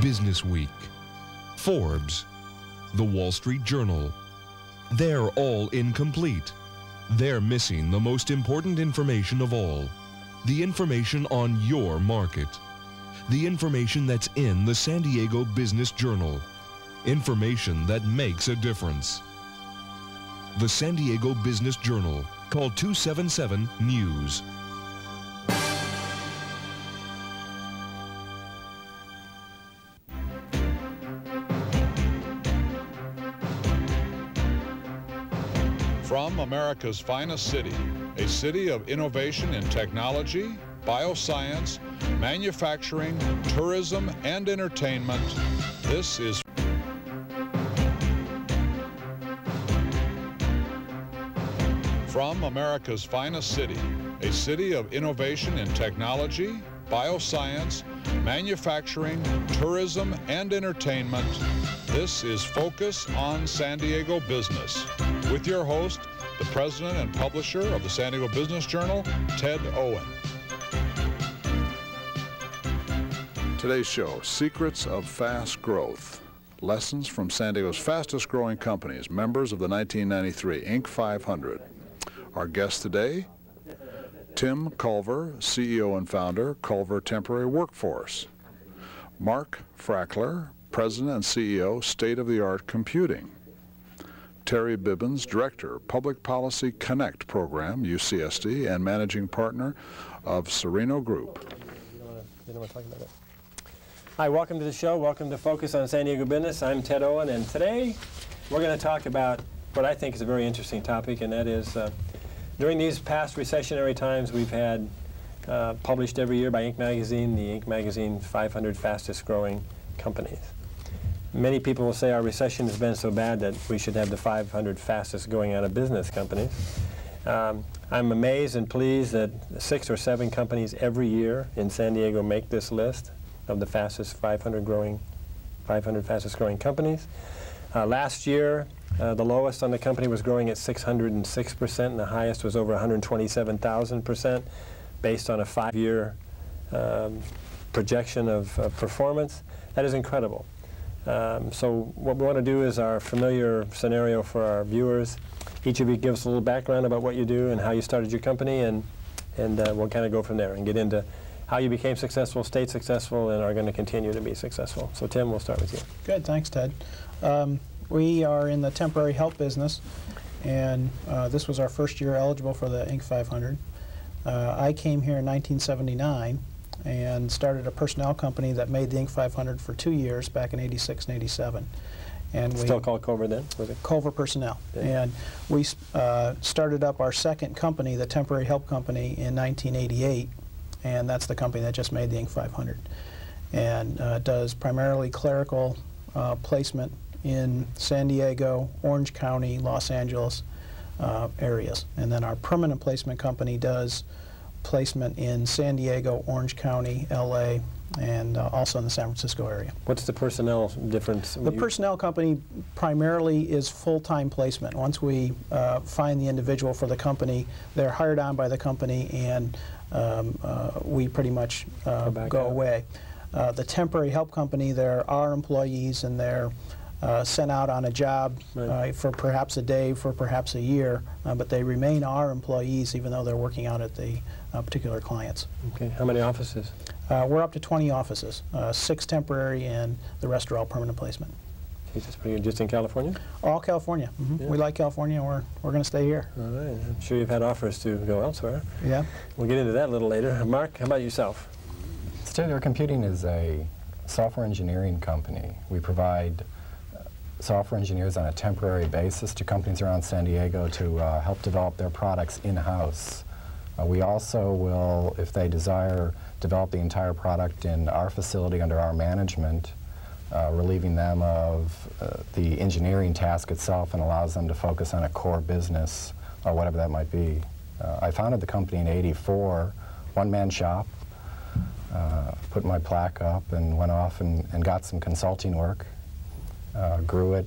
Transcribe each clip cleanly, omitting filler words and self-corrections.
Business Week, Forbes, The Wall Street Journal. They're all incomplete. They're missing the most important information of all. The information on your market. The information that's in the San Diego Business Journal. Information that makes a difference. The San Diego Business Journal. Call 277-NEWS. From America's finest city, a city of innovation in technology, bioscience, manufacturing, tourism, and entertainment, this is From America's finest city, a city of innovation in technology, bioscience, manufacturing, tourism, and entertainment, this is Focus on San Diego Business, with your host, the president and publisher of the San Diego Business Journal, Ted Owen. Today's show, Secrets of Fast Growth. Lessons from San Diego's fastest growing companies, members of the 1993 Inc. 500. Our guest today, Tim Culver, CEO and founder, Culver Temporary Workforce. Mark Fackler, President and CEO, State-of-the-Art Computing. Terry Bibbins, Director, Public Policy Connect Program, UCSD, and Managing Partner of Sereno Group. You don't want to talk about it. Hi, welcome to the show. Welcome to Focus on San Diego Business. I'm Ted Owen, and today we're going to talk about what I think is a very interesting topic, and that is during these past recessionary times, we've had published every year by Inc. Magazine, the Inc. Magazine 500 fastest growing companies. Many people will say our recession has been so bad that we should have the 500 fastest going out of business companies. I'm amazed and pleased that 6 or 7 companies every year in San Diego make this list of the fastest 500 fastest growing companies. Last year, the lowest on the company was growing at 606%, and the highest was over 127,000% based on a 5-year projection of performance. That is incredible. So what we want to do is our familiar scenario for our viewers. Each of you give us a little background about what you do and how you started your company, and we'll kind of go from there and get into how you became successful, stayed successful, and are going to continue to be successful. So Tim, we'll start with you. Good, thanks Ted. We are in the temporary help business, and this was our first year eligible for the Inc. 500. I came here in 1979 and started a personnel company that made the Inc. 500 for 2 years back in '86 and '87. And we still called Culver then? Was it? Culver Personnel. Yeah. And we started up our second company, the Temporary Help Company, in 1988, and that's the company that just made the Inc. 500. And does primarily clerical placement in San Diego, Orange County, Los Angeles areas. And then our permanent placement company does placement in San Diego, Orange County, LA, and also in the San Francisco area. What's the personnel difference? The personnel company primarily is full-time placement. Once we find the individual for the company, they're hired on by the company, and we pretty much go away. The temporary help company, there are employees, and they're sent out on a job for perhaps a day, for perhaps a year, but they remain our employees even though they're working out at the particular clients. Okay. How many offices? We're up to 20 offices, 6 temporary, and the rest are all permanent placement. That's pretty good. Just in California? All California. Mm-hmm. Yeah. We like California, and we're going to stay here. All right. I'm sure you've had offers to go elsewhere. Yeah. We'll get into that a little later. Mark, how about yourself? State-of-the-Art Computing is a software engineering company. We provide software engineers on a temporary basis to companies around San Diego to help develop their products in-house. We also will, if they desire, develop the entire product in our facility under our management, relieving them of the engineering task itself, and allows them to focus on a core business, whatever that might be. I founded the company in '84, one-man shop, put my plaque up and went off and got some consulting work. Grew it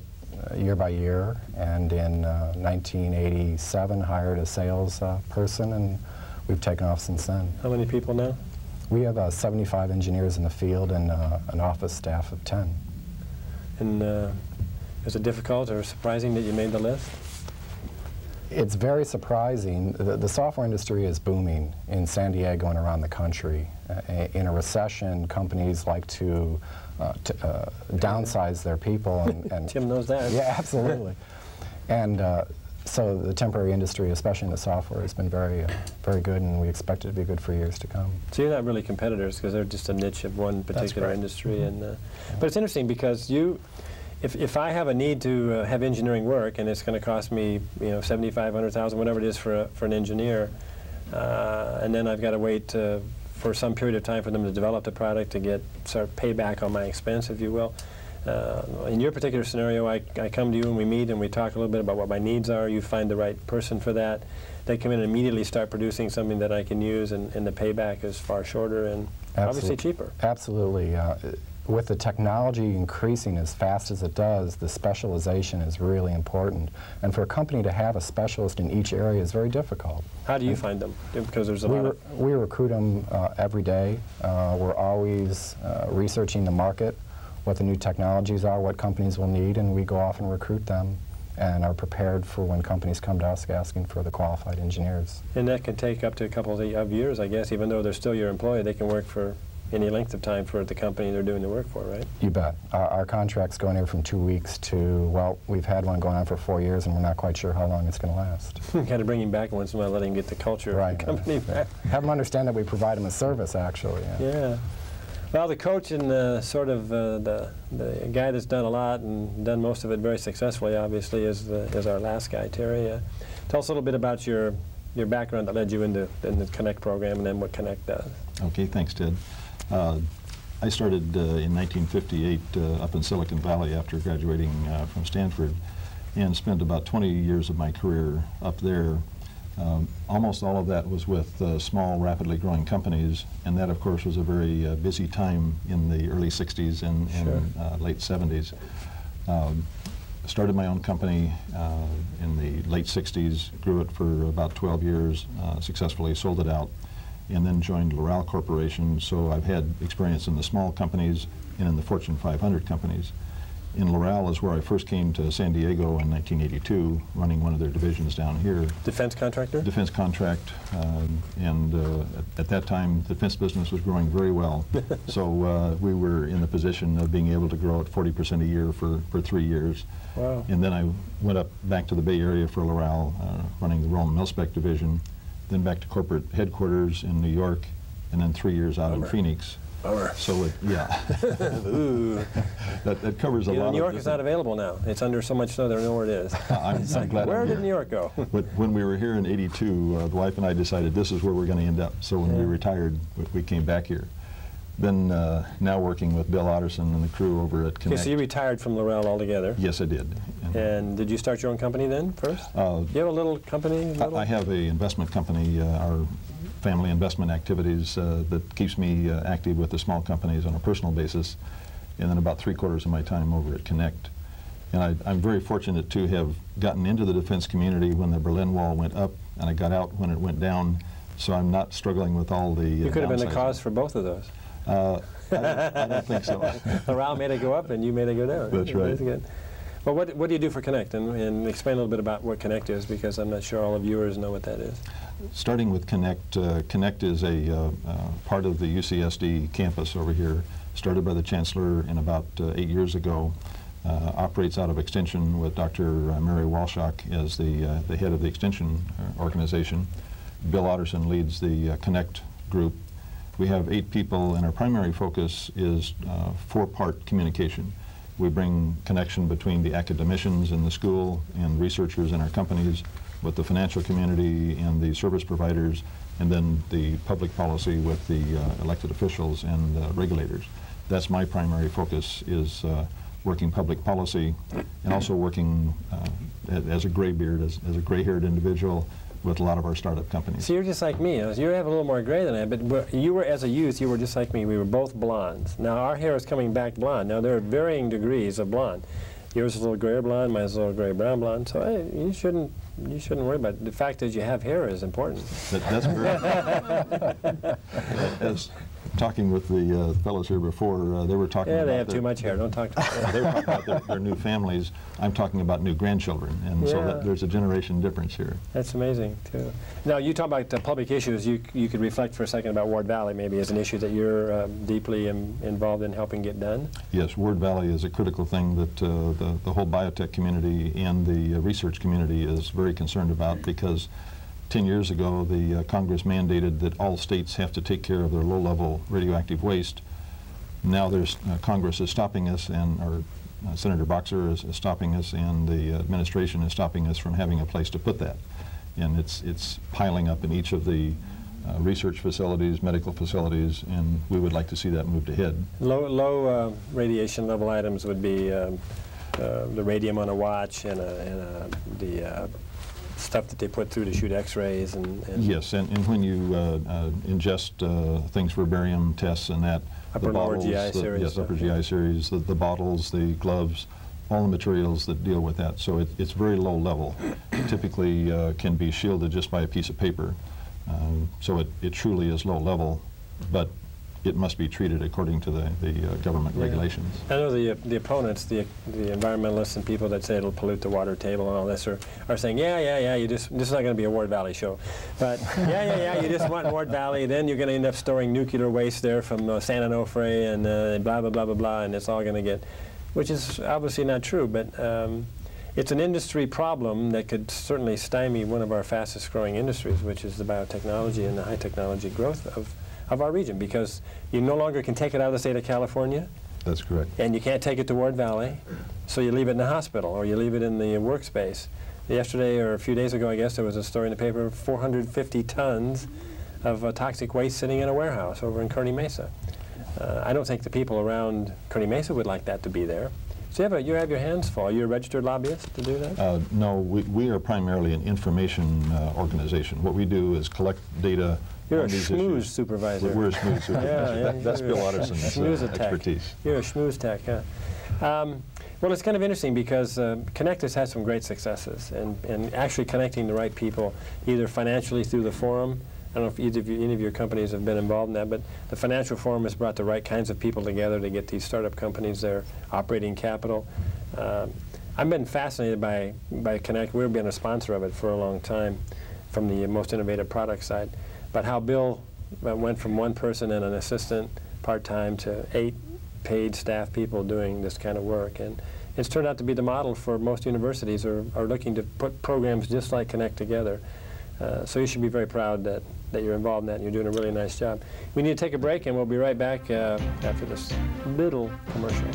year by year, and in 1987 hired a sales person, and we've taken off since then. How many people now? We have 75 engineers in the field and an office staff of 10. And is it difficult or surprising that you made the list? It's very surprising. The software industry is booming in San Diego and around the country. In a recession, companies like to downsize their people. And Tim knows that. Yeah, absolutely. And so the temporary industry, especially in the software, has been very, very good, and we expect it to be good for years to come. So you're not really competitors because they're just a niche of one particular industry. Mm-hmm. And but it's interesting because if I have a need to have engineering work and it's going to cost me, you know, $75,000, $100,000, whatever it is for an engineer, and then I've got to wait for some period of time for them to develop the product to get sort of payback on my expense, if you will. In your particular scenario, I come to you and we meet and we talk a little bit about what my needs are. You find the right person for that. They come in and immediately start producing something that I can use, and the payback is far shorter and obviously cheaper. Absolutely. With the technology increasing as fast as it does, the specialization is really important. And for a company to have a specialist in each area is very difficult. How do you find them? Because there's a lot we recruit them every day. We're always researching the market, what the new technologies are, what companies will need, and we go off and recruit them and are prepared for when companies come to us asking for the qualified engineers. And that can take up to a couple of years, I guess. Even though they're still your employee, they can work for any length of time for the company they're doing the work for, right? You bet. Our contracts go anywhere from 2 weeks to, well, we've had one going on for 4 years, and we're not quite sure how long it's going to last. Kind of bring him back once in a while, let him get the culture of the company back. Have them understand that we provide them a service, actually. Yeah. Well, the coach and the guy that's done a lot and done most of it very successfully, obviously, is our last guy, Terry. Tell us a little bit about your background that led you into the Connect program and then what Connect does. Okay, thanks, Ted. I started in 1958 up in Silicon Valley after graduating from Stanford, and spent about 20 years of my career up there. Almost all of that was with small, rapidly growing companies, and that, of course, was a very busy time in the early 60s and late 70s. Started my own company in the late 60s, grew it for about 12 years, successfully sold it out, and then joined Loral Corporation. So I've had experience in the small companies and in the Fortune 500 companies. In Loral is where I first came to San Diego in 1982, running one of their divisions down here. Defense contractor? Defense contract, and at that time the defense business was growing very well. So we were in the position of being able to grow at 40% a year for 3 years. Wow. And then I went back to the Bay Area for Loral, running the Rome Mil-Spec division, then back to corporate headquarters in New York, and then 3 years out in Phoenix. Bummer. So Ooh. that covers a lot. New York is not available now. It's under so much snow they don't know where it is. I'm glad. Where did New York go? But when we were here in '82, the wife and I decided this is where we're going to end up. So when we retired, we came back here. Then now working with Bill Otterson and the crew over at Connect. Okay, so you retired from Loral altogether. Yes, I did. And did you start your own company then first? Do you have a little company? I have an investment company, our family investment activities that keeps me active with the small companies on a personal basis, and then about 3/4 of my time over at Connect. And I'm very fortunate to have gotten into the defense community when the Berlin Wall went up, and I got out when it went down, so I'm not struggling with all the You could have been the cause for both of those. I don't think so. Loral made it go up and you made it go down. That's right. That's good. Well, what do you do for Connect? And explain a little bit about what Connect is, because I'm not sure all the viewers know what that is. Starting with Connect, Connect is a part of the UCSD campus over here, started by the Chancellor in about 8 years ago, operates out of Extension with Dr. Mary Walshock as the head of the Extension organization. Bill Otterson leads the Connect group. We have 8 people, and our primary focus is 4-part communication. We bring connection between the academicians in the school and researchers in our companies, with the financial community and the service providers, and then the public policy with the elected officials and regulators. That's my primary focus, is working public policy, and also working as a graybeard, as a gray-haired individual with a lot of our startup companies. So you're just like me. You have a little more gray than I, but you were, as a youth, you were just like me. We were both blondes. Now our hair is coming back blonde. Now there are varying degrees of blonde. Yours is a little grayer blonde, mine is a little gray-brown blonde. So hey, you shouldn't worry about it. The fact that you have hair is important. That's very Talking with the fellows here before, they were talking about they have too much hair. Don't talk to them. they were talking about their new families. I'm talking about new grandchildren, and so there's a generation difference here. That's amazing, too. Now, you talk about public issues. You could reflect for a second about Ward Valley, maybe, as an issue that you're deeply involved in helping get done. Yes, Ward Valley is a critical thing that the whole biotech community and the research community is very concerned about, because 10 years ago, the Congress mandated that all states have to take care of their low-level radioactive waste. Now there's Congress is stopping us, and Senator Boxer is stopping us, and the administration is stopping us from having a place to put that. And it's piling up in each of the research facilities, medical facilities, and we would like to see that moved ahead. Low radiation level items would be the radium on a watch and the stuff that they put through to shoot x-rays and yes, and when you ingest things for barium tests and that, upper lower GI series. Yes, upper GI series, the bottles, the gloves, all the materials that deal with that. So it's very low level. It typically can be shielded just by a piece of paper. So it truly is low level, but it must be treated according to the government regulations. I know the opponents, the environmentalists and people that say it'll pollute the water table and all this are saying, yeah, this is not going to be a Ward Valley show. But you just want Ward Valley, then you're going to end up storing nuclear waste there from San Onofre and blah, blah, blah, blah, blah, and it's all going to get, which is obviously not true, but it's an industry problem that could certainly stymie one of our fastest growing industries, which is the biotechnology and the high technology growth of our region, because you no longer can take it out of the state of California. That's correct. And you can't take it to Ward Valley, so you leave it in the hospital or you leave it in the workspace. Yesterday, or a few days ago, I guess, there was a story in the paper of 450 tons of toxic waste sitting in a warehouse over in Kearney Mesa. I don't think the people around Kearney Mesa would like that to be there. So you have your hands full. Are you a registered lobbyist to do that? No, we are primarily an information organization. What we do is collect data. You're a schmooze supervisor. We're a schmooze supervisor. That's Bill Otterson's expertise. You're a schmooze tech, huh? Well, it's kind of interesting because Connect has had some great successes, and actually connecting the right people, either financially through the forum. I don't know if any of your companies have been involved in that, but the financial forum has brought the right kinds of people together to get these startup companies their operating capital. I've been fascinated by Connect. We've been a sponsor of it for a long time from the most innovative product side. But how Bill went from one person and an assistant part-time to 8 paid staff people doing this kind of work. And it's turned out to be the model for most universities are looking to put programs just like Connect together. So you should be very proud that you're involved in that and you're doing a really nice job. We need to take a break and we'll be right back after this little commercial.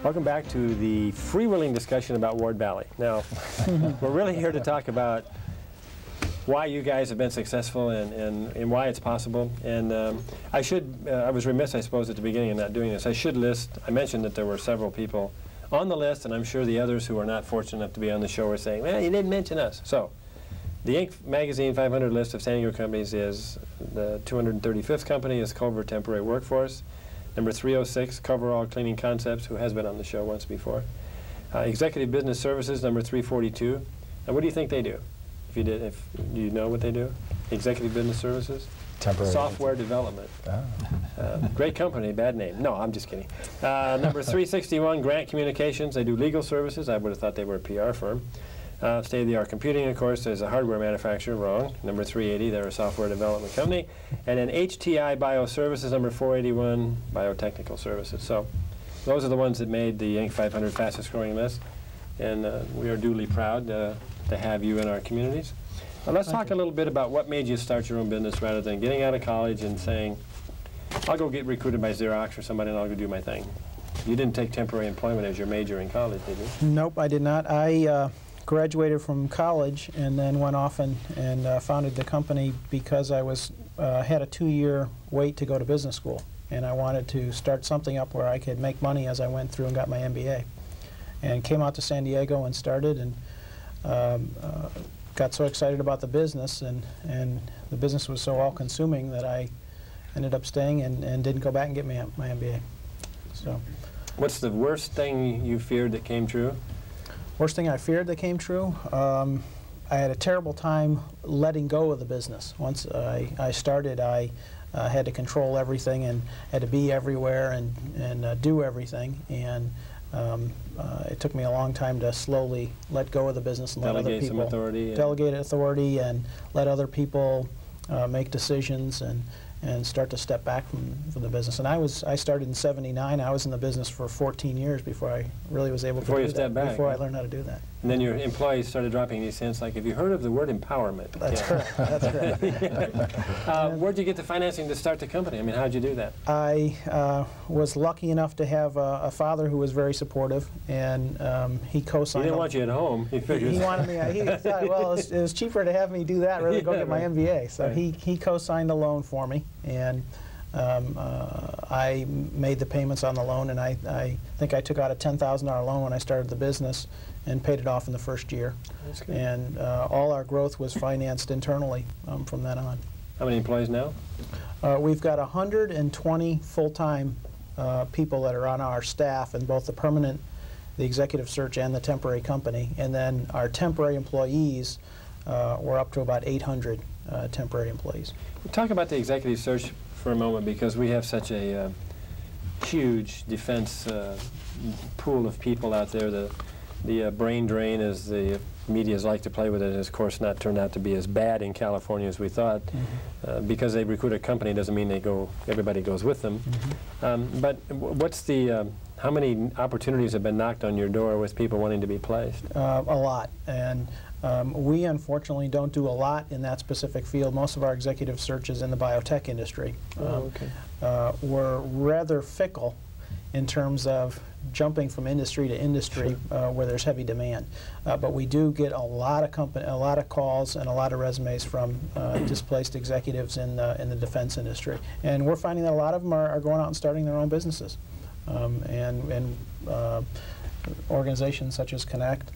Welcome back to the freewheeling discussion about Ward Valley. Now, we're really here to talk about why you guys have been successful and why it's possible. And I was remiss, I suppose, at the beginning of not doing this. I mentioned that there were several people on the list, and I'm sure the others who are not fortunate enough to be on the show are saying, well, you didn't mention us. So, the Inc. Magazine 500 list of San Diego companies is the 235th company is Culver Temporary Workforce. Number 306, Coverall Cleaning Concepts, who has been on the show once before. Executive Business Services, number 342. And what do you think they do? Do you know what they do? Executive Business Services? Temporary. Software development. Great company, bad name. No, I'm just kidding. Number 361, Grant Communications. They do legal services. I would have thought they were a PR firm. State-of-the-art computing, of course, is a hardware manufacturer. Wrong. Number 380, they're a software development company. And then HTI Bioservices, number 481, Biotechnical Services. So those are the ones that made the Inc. 500 fastest growing list. And we are duly proud to have you in our communities. Now let's talk a little bit about what made you start your own business rather than getting out of college and saying, I'll go get recruited by Xerox or somebody and I'll go do my thing. You didn't take temporary employment as your major in college, did you? Nope, I did not. I graduated from college and then went off and founded the company because I had a 2-year wait to go to business school, and I wanted to start something up where I could make money as I went through and got my MBA. And came out to San Diego and started, and got so excited about the business, and the business was so all-consuming that I ended up staying and didn't go back and get my MBA. So, what's the worst thing you feared that came true? Worst thing I feared that came true? I had a terrible time letting go of the business. Once I started, I had to control everything and had to be everywhere and do everything. And it took me a long time to slowly let go of the business and let other people delegate authority and let other people make decisions and start to step back from the business. And I started in '79. I was in the business for 14 years before I really was able to do that. Before I learned how to do that. And then your employees started dropping these hints like, have you heard of the word empowerment? That's correct. That's correct. Where'd you get the financing to start the company? I mean, how'd you do that? I was lucky enough to have a father who was very supportive, and he co-signed. He didn't want you at home. He figured. He wanted me. He thought, well, it was cheaper to have me do that rather than go get my MBA. So he co-signed a loan for me, and I made the payments on the loan, and I think I took out a $10,000 loan when I started the business and paid it off in the first year. That's good. And all our growth was financed internally from then on. How many employees now? We've got 120 full-time people that are on our staff in both the permanent, the executive search, and the temporary company. And then our temporary employees, we're up to about 800 temporary employees. Talk about the executive search for a moment, because we have such a huge defense pool of people out there. The brain drain, as the medias like to play with it, has of course not turned out to be as bad in California as we thought. Because they recruit a company doesn't mean everybody goes with them. But what's how many opportunities have been knocked on your door with people wanting to be placed? A lot. And we unfortunately don't do a lot in that specific field. Most of our executive search is in the biotech industry. We're rather fickle in terms of jumping from industry to industry where there's heavy demand. But we do get a lot of calls and a lot of resumes from displaced executives in the defense industry. And we're finding that a lot of them are going out and starting their own businesses. And organizations such as Connect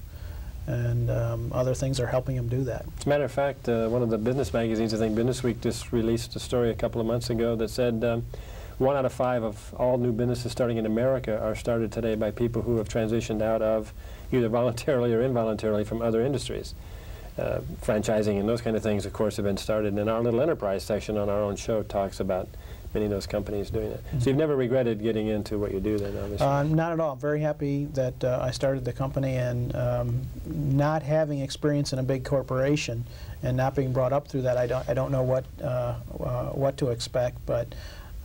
and other things are helping them do that. As a matter of fact, one of the business magazines, I think Business Week, just released a story a couple of months ago that said 1 out of 5 of all new businesses starting in America are started today by people who have transitioned out of, either voluntarily or involuntarily, from other industries. Franchising and those kind of things, of course, have been started. And our little enterprise section on our own show talks about many of those companies doing it. So you've never regretted getting into what you do then, obviously? Not at all. I'm very happy that I started the company, and not having experience in a big corporation and not being brought up through that, I don't know what to expect, but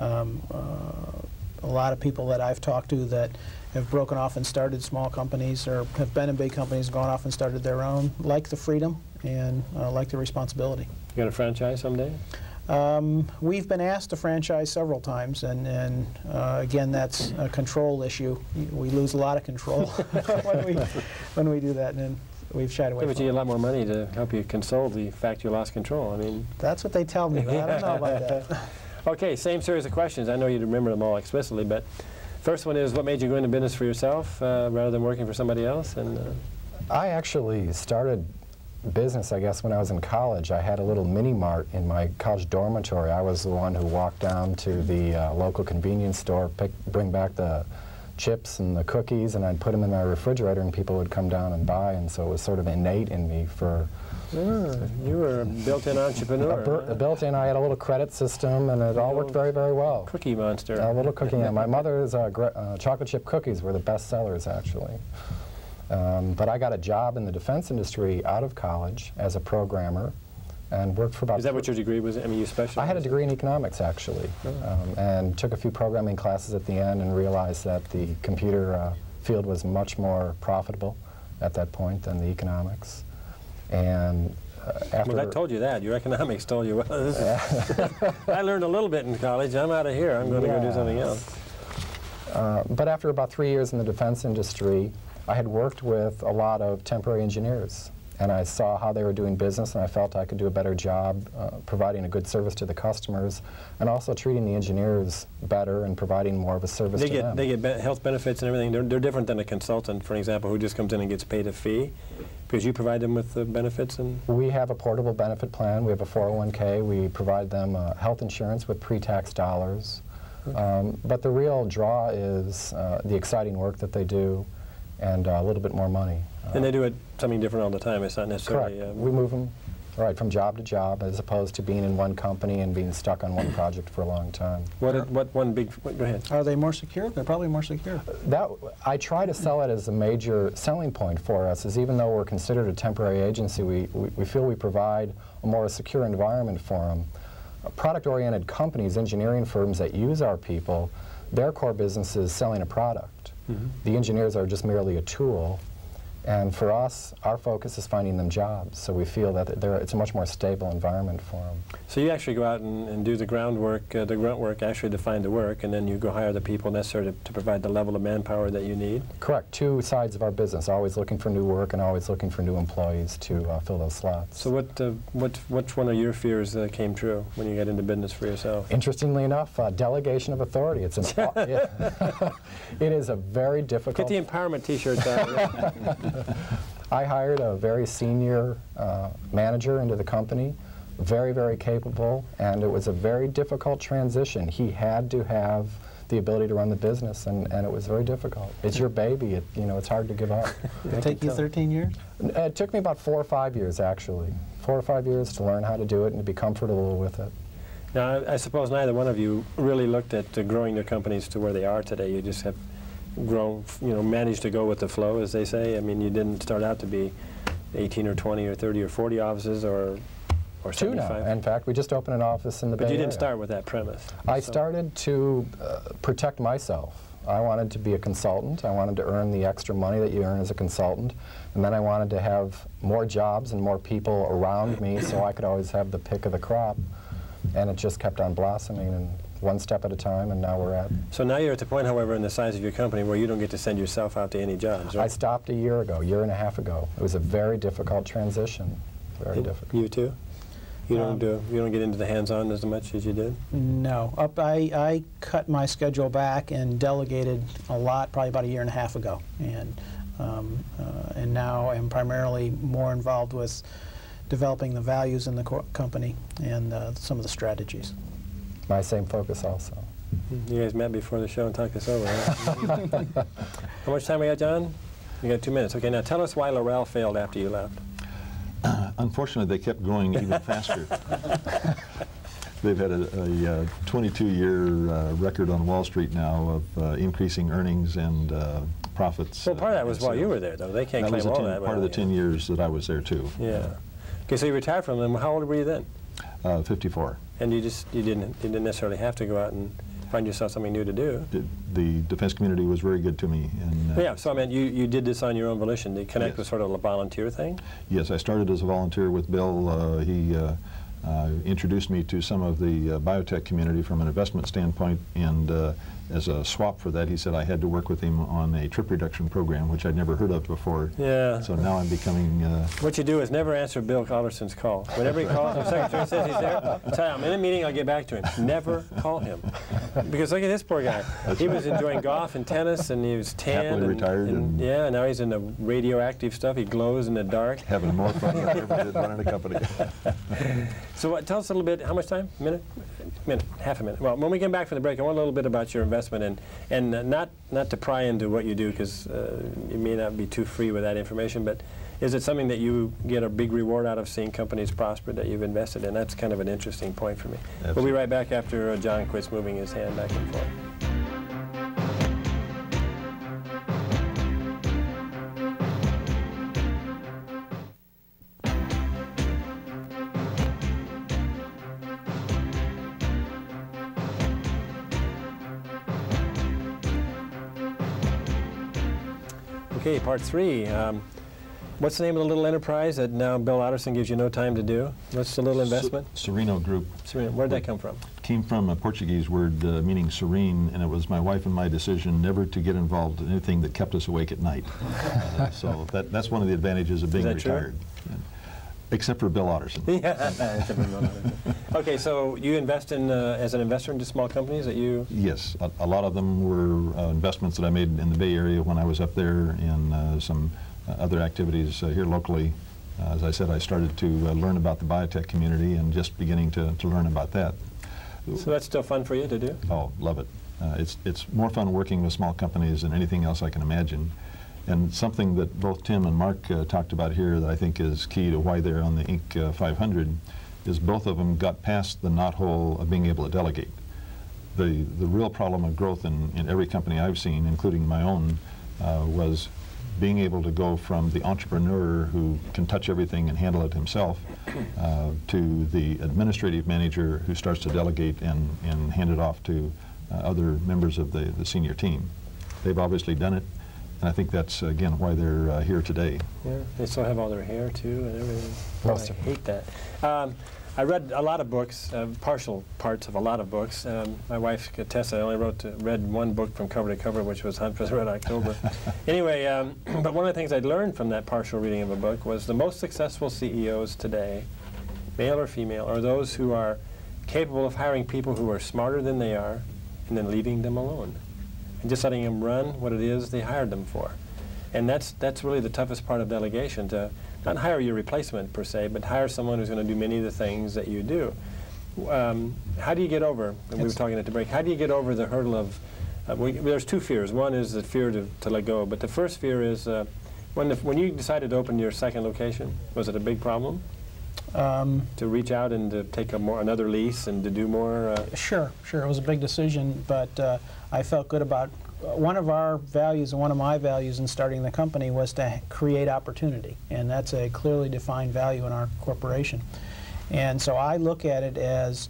a lot of people that I've talked to that have broken off and started small companies or have been in big companies, gone off and started their own, like the freedom and like the responsibility. You going to franchise someday? We've been asked to franchise several times, and again, that's a control issue. We lose a lot of control when we do that, and we've shied away from it. But you get a lot more money to help you console the fact you lost control. I mean, that's what they tell me, but I don't know about that. Okay, same series of questions. I know you'd remember them all explicitly, but first one is, what made you go into business for yourself rather than working for somebody else? And I actually started business, I guess, when I was in college. I had a little mini-mart in my college dormitory. I was the one who walked down to the local convenience store, bring back the chips and the cookies, and I'd put them in my refrigerator, and people would come down and buy, and so it was sort of innate in me for... You were a built-in entrepreneur. Built-in, I had a little credit system, and it all worked very, very well. Cookie monster. A little cookie. My mother's chocolate chip cookies were the best sellers, actually. But I got a job in the defense industry out of college as a programmer, and worked for about... Is that what your degree was? I mean, you specialized? I had a degree in economics, actually, and took a few programming classes at the end and realized that the computer field was much more profitable at that point than the economics. And after... Well, I told you that. Your economics told you, well, I learned a little bit in college. I'm out of here. I'm going to go do something else. But after about 3 years in the defense industry, I had worked with a lot of temporary engineers. and I saw how they were doing business, and I felt I could do a better job providing a good service to the customers, and also treating the engineers better and providing more of a service to them. They get health benefits and everything. They're different than a consultant, for example, who just comes in and gets paid a fee, because you provide them with the benefits. And we have a portable benefit plan. We have a 401k. We provide them health insurance with pre-tax dollars. Okay. But the real draw is the exciting work that they do, and a little bit more money. And they do it something different all the time. It's not necessarily... Correct. We move them from job to job, as opposed to being in one company and being stuck on one project for a long time. Go ahead. Are they more secure? They're probably more secure. I try to sell it as a major selling point for us, is even though we're considered a temporary agency, we feel we provide a more secure environment for them. Product-oriented companies, engineering firms that use our people, their core business is selling a product. Mm-hmm. The engineers are just merely a tool. And for us, our focus is finding them jobs, so we feel that it's a much more stable environment for them. So you actually go out and do the groundwork, the grunt work, actually to find the work, and then you go hire the people necessary to provide the level of manpower that you need? Correct. Two sides of our business, always looking for new work and always looking for new employees to fill those slots. So which one of your fears came true when you got into business for yourself? Interestingly enough, delegation of authority. It's it is a very difficult... Get the empowerment t-shirts out. I hired a very senior manager into the company, very, very capable, and it was a very difficult transition. He had to have the ability to run the business, and it was very difficult. It's your baby. It's hard to give up. Did it take you 13 years? It took me about 4 or 5 years, actually. 4 or 5 years to learn how to do it and to be comfortable with it. Now, I suppose neither one of you really looked at growing their companies to where they are today. You just have grown, managed to go with the flow, as they say. I mean, you didn't start out to be 18 or 20 or 30 or 40 offices or 75. 2 now. In fact, we just opened an office in the Bay Area. But you didn't start with that premise. I started to protect myself. I wanted to be a consultant. I wanted to earn the extra money that you earn as a consultant. And then I wanted to have more jobs and more people around me so I could always have the pick of the crop. And it just kept on blossoming, and one step at a time, and now we're at. So now you're at the point, however, in the size of your company where you don't get to send yourself out to any jobs, right? I stopped a year and a half ago. It was a very difficult transition. Very difficult. You too? You don't get into the hands-on as much as you did? No. I cut my schedule back and delegated a lot probably about a year and a half ago, and now I'm primarily more involved with developing the values in the company and some of the strategies. My same focus also. You guys met before the show and talked this over, right? How much time we got, John? You got 2 minutes. Okay, now tell us why Laurel failed after you left. Unfortunately, they kept growing even faster. They've had a 22-year record on Wall Street now of increasing earnings and profits. Well, part of that was while you were there, though. They can't claim all that. That was part of the 10 years that I was there, too. Yeah. Okay, so you retired from them. How old were you then? 54. And you didn't necessarily have to go out and find yourself something new to do. The defense community was very good to me. And, yeah, so I mean, you did this on your own volition. The Connect was sort of a volunteer thing? Yes, I started as a volunteer with Bill. He introduced me to some of the biotech community from an investment standpoint, and as a swap for that, he said I had to work with him on a trip reduction program, which I'd never heard of before. Yeah. So now I'm becoming... What you do is never answer Bill Collerson's call. Whenever he calls, the secretary says he's there, tell him, I'm in a meeting, I'll get back to him. Never call him. Because look at this poor guy. He was enjoying golf and tennis, and he was tan. Happily retired. And yeah, now he's in the radioactive stuff. He glows in the dark. Having more fun than I ever did running a company. So tell us a little bit, how much time? Minute, half a minute. Well, when we get back from the break, I want a little bit about your investment, and not to pry into what you do, because you may not be too free with that information, but is it something that you get a big reward out of seeing companies prosper that you've invested in? That's kind of an interesting point for me. Absolutely. We'll be right back after John quits moving his hand back and forth. Okay, part 3. What's the name of the little enterprise that now Bill Otterson gives you no time to do? What's the little investment? Sereno Group. Sereno. Where'd that come from? came from a Portuguese word meaning serene, and it was my wife and my decision never to get involved in anything that kept us awake at night. So that's one of the advantages of being retired. Except for Bill Otterson. Okay, so you invest in, as an investor into small companies that you... Yes, a lot of them were investments that I made in the Bay Area when I was up there, and some other activities here locally. As I said, I started to learn about the biotech community and just beginning to learn about that. So that's still fun for you to do? Oh, love it. It's more fun working with small companies than anything else I can imagine. And something that both Tim and Mark talked about here that I think is key to why they're on the Inc. 500 is both of them got past the knothole of being able to delegate. The real problem of growth in every company I've seen, including my own, was being able to go from the entrepreneur who can touch everything and handle it himself to the administrative manager who starts to delegate and hand it off to other members of the senior team. They've obviously done it. And I think that's, again, why they're here today. Yeah, they still have all their hair, too, and everything. Most I hate that. I read a lot of books, partial parts of a lot of books. My wife could attest I only read one book from cover to cover, which was Hunt for the Red October. Anyway, but one of the things I'd learned from that partial reading of a book was the most successful CEOs today, male or female, are those who are capable of hiring people who are smarter than they are and then leaving them alone. And just letting them run what it is they hired them for. And that's really the toughest part of delegation, to not hire your replacement per se, but hire someone who's going to do many of the things that you do. How do you get over, and we were talking at the break, how do you get over the hurdle of, there's two fears. One is the fear to let go, but the first fear is, when you decided to open your second location, was it a big problem? To reach out and to take another lease and to do more? Sure. It was a big decision, but I felt good about one of our values, and one of my values in starting the company was to create opportunity, and that's a clearly defined value in our corporation. And so I look at it as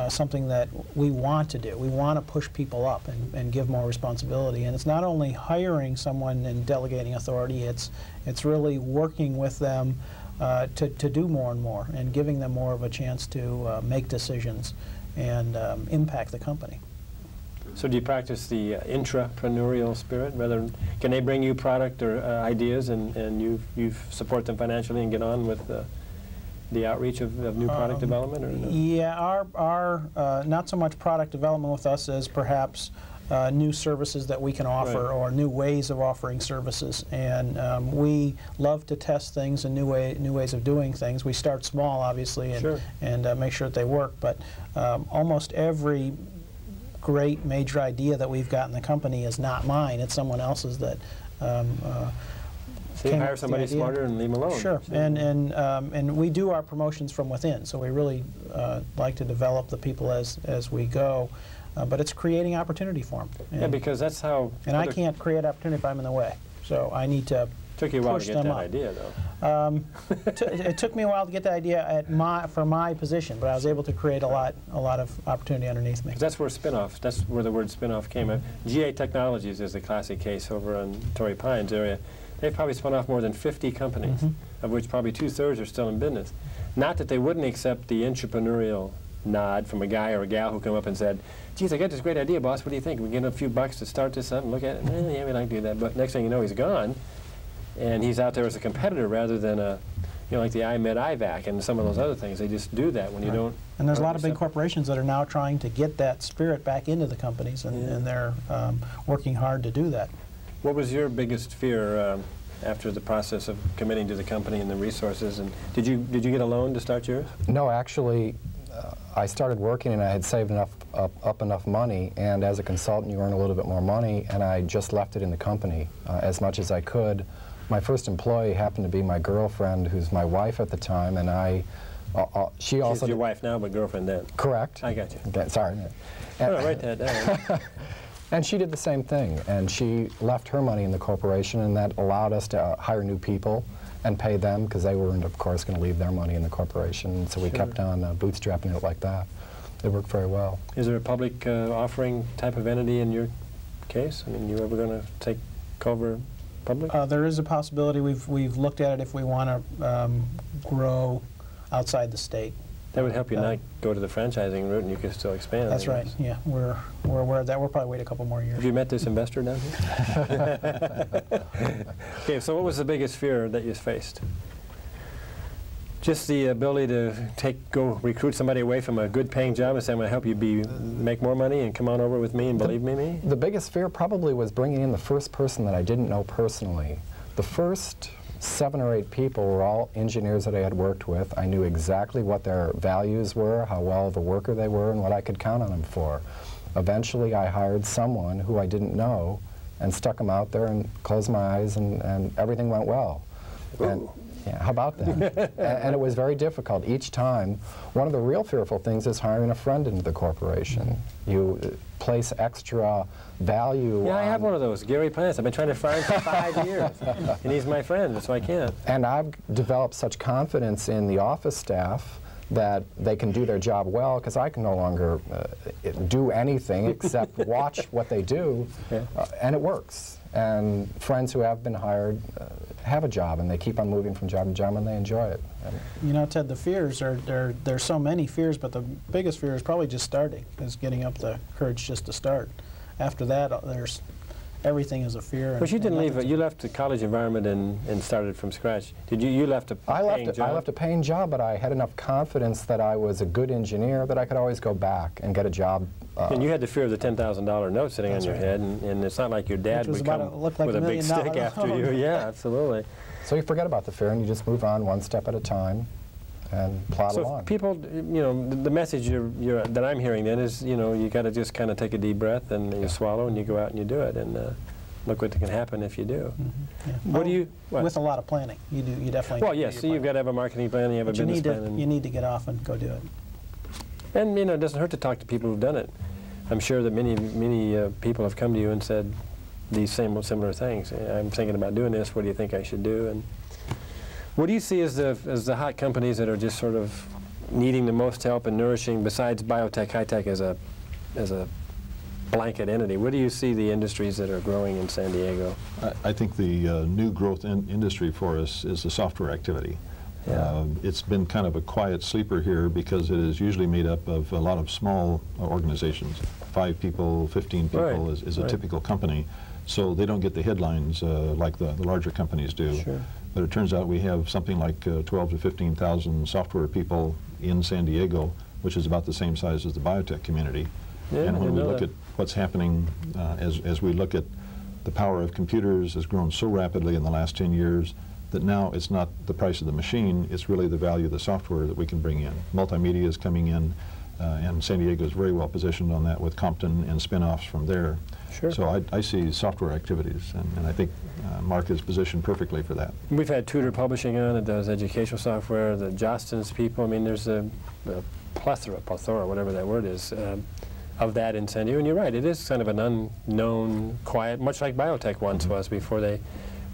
something that we want to do. We want to push people up and give more responsibility. And it's not only hiring someone and delegating authority, it's really working with them to do more and more, and giving them more of a chance to make decisions and impact the company. So do you practice the intrapreneurial spirit? Can they bring you product or ideas, and you support them financially and get on with the outreach of new product development? Or no? Yeah, our not so much product development with us as perhaps new services that we can offer, or new ways of offering services. And we love to test things and new ways of doing things. We start small, obviously, and make sure that they work. But almost every great major idea that we've got in the company is not mine. It's someone else's that so you hire somebody smarter and leave them alone. Sure, and we do our promotions from within, so we really like to develop the people as we go. But it's creating opportunity for them. Yeah, because that's how... And I can't create opportunity if I'm in the way, so I need to Took you a while to get that idea, though. It took me a while to get the idea for my position, but I was able to create a lot of opportunity underneath me. That's where spinoff. That's where the word spinoff came. GA Technologies is the classic case over on Torrey Pines area. They've probably spun off more than 50 companies, of which probably 2/3 are still in business. Not that they wouldn't accept the entrepreneurial nod from a guy or a gal who come up and said, geez, I got this great idea, boss, what do you think? We get a few bucks to start this up and look at it? Yeah, we like to do that. But next thing you know, he's gone. And he's out there as a competitor rather than like the IMED IVAC and some of those other things. They just do that when you don't. And there's a lot of big corporations that are now trying to get that spirit back into the companies, and they're working hard to do that. What was your biggest fear after the process of committing to the company and the resources? And did you get a loan to start yours? No, actually, I started working and I had saved up enough money, and as a consultant you earn a little bit more money, and I just left it in the company as much as I could. My first employee happened to be my girlfriend, who's my wife at the time, and she also... She's your wife now, but girlfriend then? Correct. I got you. Okay, sorry. Write that down. And she did the same thing, and she left her money in the corporation, and that allowed us to hire new people and pay them, because they weren't, of course, going to leave their money in the corporation, so we kept on bootstrapping it like that. It worked very well. Is there a public offering type of entity in your case? I mean, you ever going to take over public? There is a possibility. We've looked at it if we want to grow outside the state. That would help you not go to the franchising route, and you could still expand. That's right. Yeah, we're aware of that. We'll probably wait a couple more years. Have you met this investor down here? Okay, so what was the biggest fear that you faced? Just the ability to go recruit somebody away from a good-paying job and say, I'm going to help you make more money and come on over with me and believe me? The biggest fear probably was bringing in the first person that I didn't know personally. The first 7 or 8 people were all engineers that I had worked with. I knew exactly what their values were, how well of a worker they were, and what I could count on them for. Eventually, I hired someone who I didn't know and stuck them out there and closed my eyes, and everything went well. And, yeah, how about that? And it was very difficult each time. One of the real fearful things is hiring a friend into the corporation. You place extra value. Yeah, I have one of those, Gary Plants. I've been trying to fire him for 5 years, and he's my friend, so I can't. And I've developed such confidence in the office staff that they can do their job well, because I can no longer do anything except watch what they do, and it works. And friends who have been hired have a job, and they keep on moving from job to job, and they enjoy it. You know, Ted, the fears there's so many fears, but the biggest fear is probably just starting, is getting up the courage just to start. After that, everything is a fear. But you didn't leave it. You left the college environment and started from scratch. Did you? You left a paying job? I left a paying job, but I had enough confidence that I was a good engineer that I could always go back and get a job. And you had the fear of the $10,000 note sitting on your head, and it's not like your dad would come with a big stick after you. Yeah, absolutely. So you forget about the fear, and you just move on one step at a time and plod along. So people, you know, the message that I'm hearing then is, you know, you got to just kind of take a deep breath and you swallow and you go out and you do it, and look what can happen if you do. Yeah. What do you? With a lot of planning, you definitely. Well, yes. So you've got to have a marketing plan, you have a business plan. You need to get off and go do it. And you know, it doesn't hurt to talk to people who've done it. I'm sure that many people have come to you and said these similar things. I'm thinking about doing this. What do you think I should do? And what do you see as the hot companies that are just sort of needing the most help and nourishing, besides biotech, high tech as a blanket entity? What do you see the industries that are growing in San Diego? I think the new growth industry for us is the software activity. Yeah. It's been kind of a quiet sleeper here because it is usually made up of a lot of small organizations. 5 people, 15 people is a typical company. So they don't get the headlines like the larger companies do. Sure. But it turns out we have something like 12 to 15,000 software people in San Diego, which is about the same size as the biotech community. Yeah, and when we look at what's happening, as we look at the power of computers has grown so rapidly in the last 10 years, that now it's not the price of the machine, it's really the value of the software that we can bring in. Multimedia is coming in, and San Diego is very well positioned on that with Compton and spin-offs from there. Sure. So I see software activities, and I think Mark is positioned perfectly for that. We've had Tudor Publishing on, it does educational software, the Jostens people. I mean, there's a plethora, whatever that word is, of that in San Diego. And you're right, it is kind of an unknown, quiet, much like biotech once was before they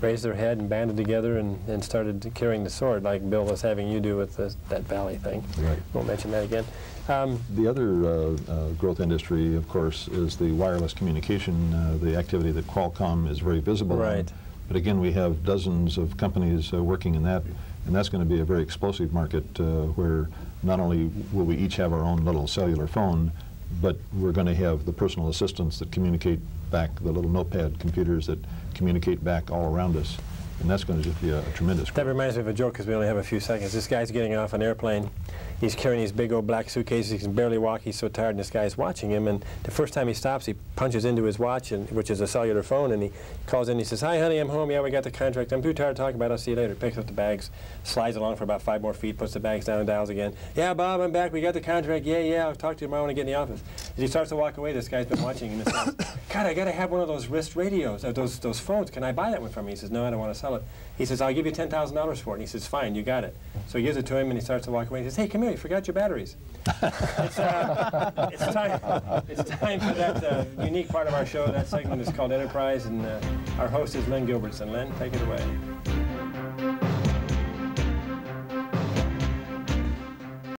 raised their head and banded together and started carrying the sword, like Bill was having you do with that Valley thing. Right. Won't mention that again. The other growth industry, of course, is the wireless communication, the activity that Qualcomm is very visible on. But again, we have dozens of companies working in that, and that's going to be a very explosive market where not only will we each have our own little cellular phone, but we're going to have the personal assistants that communicate back, the little notepad computers that communicate back all around us. And that's going to just be a tremendous growth. That reminds me of a joke because we only have a few seconds. This guy's getting off an airplane. He's carrying these big old black suitcases. He can barely walk. He's so tired, and this guy's watching him. And the first time he stops, he punches into his watch, which is a cellular phone, and he calls in. He says, "Hi, honey, I'm home. Yeah, we got the contract. I'm too tired to talk about it. I'll see you later." Picks up the bags, slides along for about 5 more feet, puts the bags down, and dials again. "Yeah, Bob, I'm back. We got the contract. Yeah, I'll talk to you tomorrow when I get in the office." As he starts to walk away, this guy's been watching him and says, "God, I got to have one of those wrist radios, those phones. Can I buy that one from you?" He says, "No, I don't want to sell it." He says, "I'll give you $10,000 for it." And he says, "Fine, you got it." So he gives it to him, and he starts to walk away. He says, "Hey, come here, you forgot your batteries." It's time for that unique part of our show. That segment is called Enterprise, and our host is Len Gilbertson. Len, take it away.